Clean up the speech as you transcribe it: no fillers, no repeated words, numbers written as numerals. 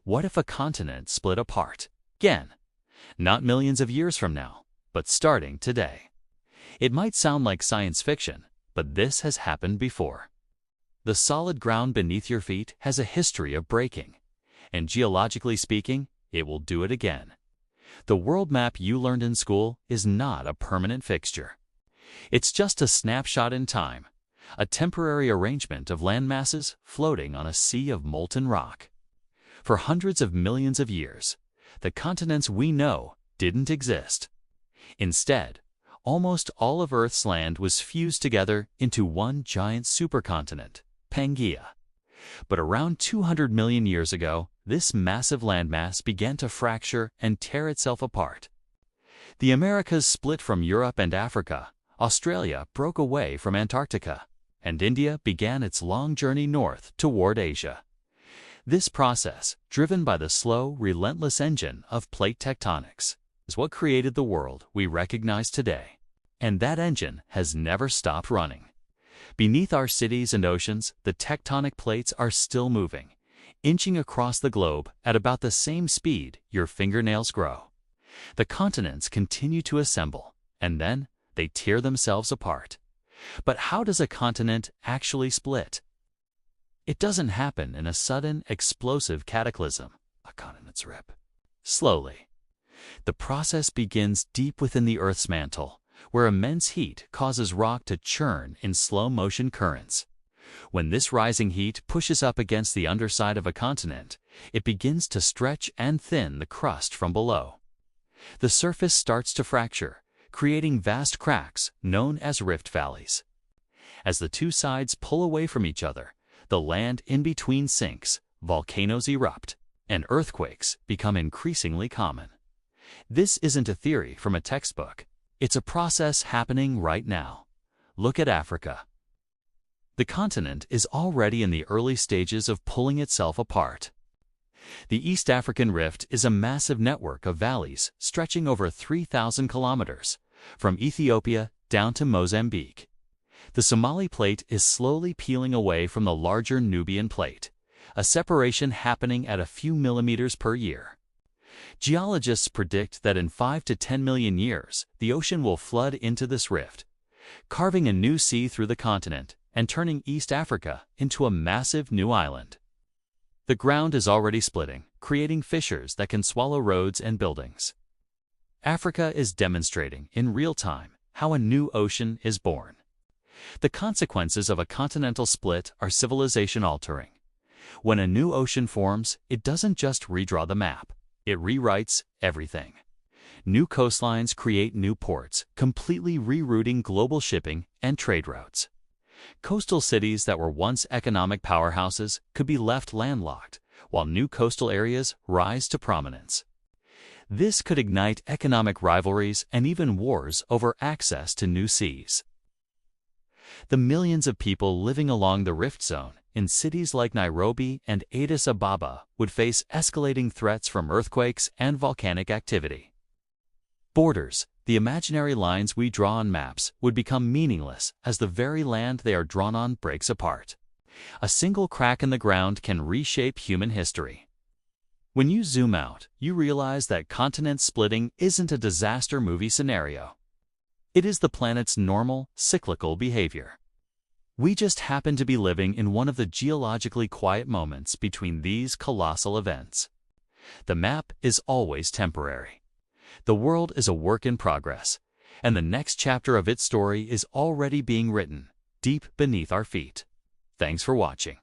What if a continent split apart? Again, not millions of years from now, but starting today. It might sound like science fiction, but this has happened before. The solid ground beneath your feet has a history of breaking, and geologically speaking, it will do it again. The world map you learned in school is not a permanent fixture. It's just a snapshot in time, a temporary arrangement of landmasses floating on a sea of molten rock. For hundreds of millions of years, the continents we know didn't exist. Instead, almost all of Earth's land was fused together into one giant supercontinent, Pangaea. But around 200 million years ago, this massive landmass began to fracture and tear itself apart. The Americas split from Europe and Africa, Australia broke away from Antarctica, and India began its long journey north toward Asia. This process, driven by the slow, relentless engine of plate tectonics, is what created the world we recognize today. And that engine has never stopped running. Beneath our cities and oceans, the tectonic plates are still moving, inching across the globe at about the same speed your fingernails grow. The continents continue to assemble, and then they tear themselves apart. But how does a continent actually split? It doesn't happen in a sudden, explosive cataclysm. A continent's rip. Slowly. The process begins deep within the Earth's mantle, where immense heat causes rock to churn in slow-motion currents. When this rising heat pushes up against the underside of a continent, it begins to stretch and thin the crust from below. The surface starts to fracture, creating vast cracks known as rift valleys. As the two sides pull away from each other, the land in between sinks, volcanoes erupt, and earthquakes become increasingly common. This isn't a theory from a textbook. It's a process happening right now. Look at Africa. The continent is already in the early stages of pulling itself apart. The East African Rift is a massive network of valleys stretching over 3,000 kilometers, from Ethiopia down to Mozambique. The Somali Plate is slowly peeling away from the larger Nubian Plate, a separation happening at a few millimeters per year. Geologists predict that in 5 to 10 million years, the ocean will flood into this rift, carving a new sea through the continent and turning East Africa into a massive new island. The ground is already splitting, creating fissures that can swallow roads and buildings. Africa is demonstrating in real time how a new ocean is born. The consequences of a continental split are civilization-altering. When a new ocean forms, it doesn't just redraw the map. It rewrites everything. New coastlines create new ports, completely rerouting global shipping and trade routes. Coastal cities that were once economic powerhouses could be left landlocked, while new coastal areas rise to prominence. This could ignite economic rivalries and even wars over access to new seas. The millions of people living along the rift zone in cities like Nairobi and Addis Ababa would face escalating threats from earthquakes and volcanic activity. Borders, the imaginary lines we draw on maps, would become meaningless as the very land they are drawn on breaks apart. A single crack in the ground can reshape human history. When you zoom out, you realize that continent splitting isn't a disaster movie scenario. It is the planet's normal, cyclical behavior. We just happen to be living in one of the geologically quiet moments between these colossal events. The map is always temporary. The world is a work in progress, and the next chapter of its story is already being written, deep beneath our feet. Thanks for watching.